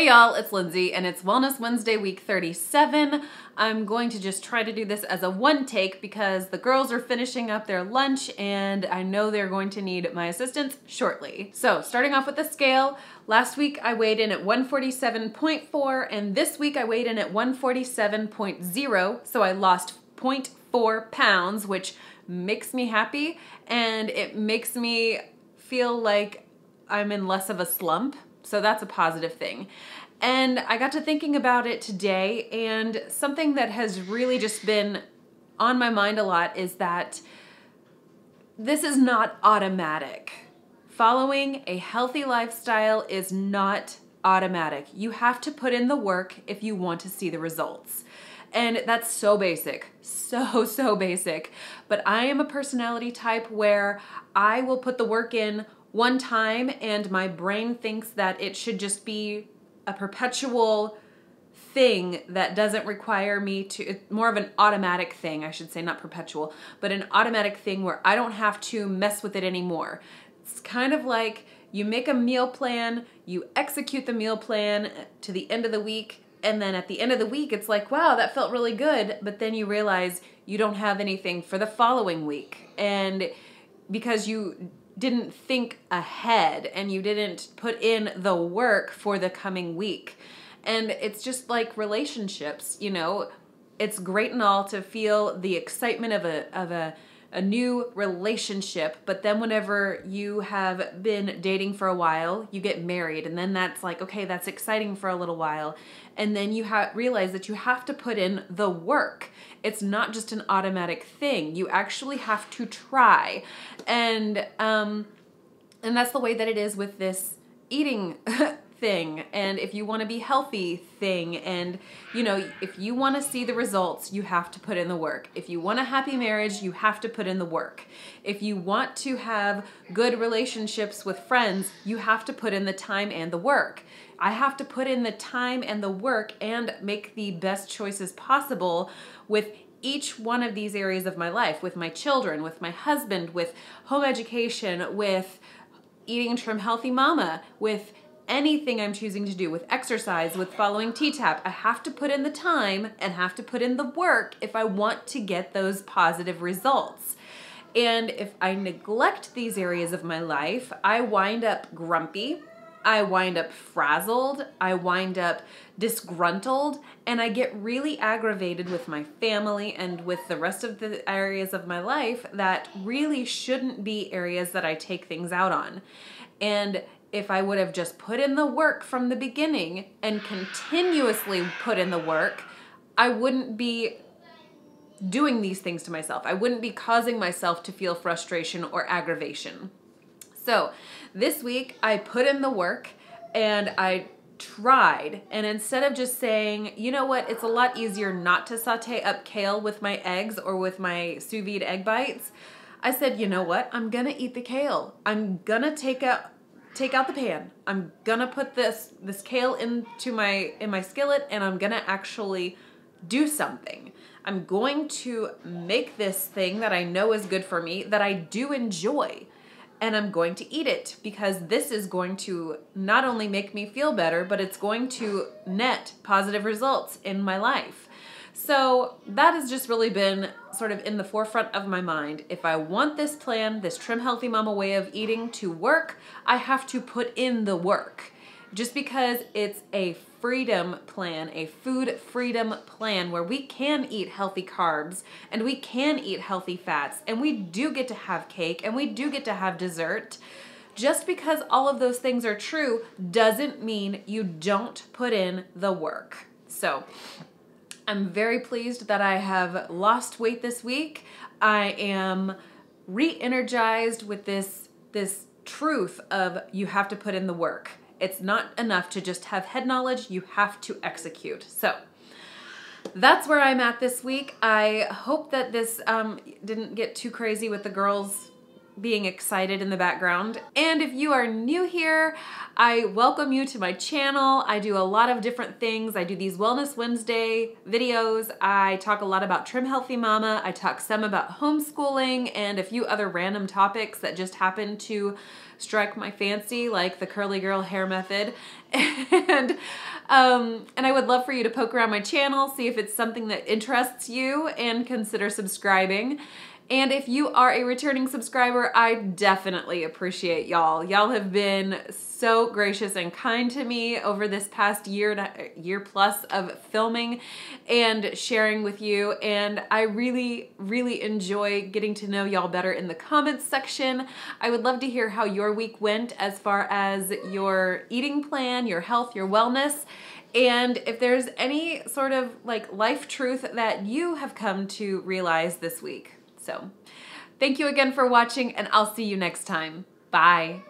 Hey y'all, it's Lindsay and it's Wellness Wednesday week 37. I'm going to just try to do this as a one take because the girls are finishing up their lunch and I know they're going to need my assistance shortly. So starting off with the scale, last week I weighed in at 147.4 and this week I weighed in at 147.0, so I lost 0.4 pounds, which makes me happy and it makes me feel like I'm in less of a slump. So that's a positive thing. And I got to thinking about it today, and something that has really just been on my mind a lot is that this is not automatic. Following a healthy lifestyle is not automatic. You have to put in the work if you want to see the results. And that's so basic, so basic. But I am a personality type where I will put the work in one time and my brain thinks that it should just be a perpetual thing that doesn't require me to, more of an automatic thing, I should say, not perpetual, but an automatic thing where I don't have to mess with it anymore. It's kind of like you make a meal plan, you execute the meal plan to the end of the week, and then at the end of the week, it's like, wow, that felt really good, but then you realize you don't have anything for the following week. And because you didn't think ahead and you didn't put in the work for the coming week. And it's just like relationships, you know, it's great and all to feel the excitement of a new relationship, but then whenever you have been dating for a while, you get married, and then that's like, okay, that's exciting for a little while, and then you realize that you have to put in the work. It's not just an automatic thing. You actually have to try, and that's the way that it is with this eating thing, and if you want to be healthy thing, and you know, if you want to see the results, you have to put in the work. If you want a happy marriage, you have to put in the work. If you want to have good relationships with friends, you have to put in the time and the work. I have to put in the time and the work and make the best choices possible with each one of these areas of my life, with my children, with my husband, with home education, with eating Trim Healthy Mama, with anything I'm choosing to do, with exercise, with following T-TAP. I have to put in the time and have to put in the work if I want to get those positive results. And if I neglect these areas of my life, I wind up grumpy, I wind up frazzled, I wind up disgruntled, and I get really aggravated with my family and with the rest of the areas of my life that really shouldn't be areas that I take things out on. And if I would have just put in the work from the beginning and continuously put in the work, I wouldn't be doing these things to myself. I wouldn't be causing myself to feel frustration or aggravation. So this week I put in the work and I tried, and instead of just saying, you know what, it's a lot easier not to saute up kale with my eggs or with my sous vide egg bites, I said, you know what, I'm gonna eat the kale. I'm gonna take out the pan. I'm gonna put this kale into my skillet and I'm gonna actually do something. I'm going to make this thing that I know is good for me, that I do enjoy, and I'm going to eat it because this is going to not only make me feel better, but it's going to net positive results in my life. So that has just really been sort of in the forefront of my mind. If I want this plan, this Trim Healthy Mama way of eating to work, I have to put in the work. Just because it's a freedom plan, a food freedom plan where we can eat healthy carbs and we can eat healthy fats and we do get to have cake and we do get to have dessert, just because all of those things are true doesn't mean you don't put in the work. So I'm very pleased that I have lost weight this week. I am re-energized with this truth of you have to put in the work. It's not enough to just have head knowledge, you have to execute. So that's where I'm at this week. I hope that this didn't get too crazy with the girls being excited in the background. And if you are new here, I welcome you to my channel. I do a lot of different things. I do these Wellness Wednesday videos. I talk a lot about Trim Healthy Mama. I talk some about homeschooling and a few other random topics that just happen to strike my fancy, like the curly girl hair method. And And I would love for you to poke around my channel, see if it's something that interests you, and consider subscribing. And if you are a returning subscriber, I definitely appreciate y'all. Y'all have been so gracious and kind to me over this past year plus of filming and sharing with you. And I really, really enjoy getting to know y'all better in the comments section. I would love to hear how your week went as far as your eating plan, your health, your wellness. And if there's any sort of like life truth that you have come to realize this week. So thank you again for watching, and I'll see you next time. Bye.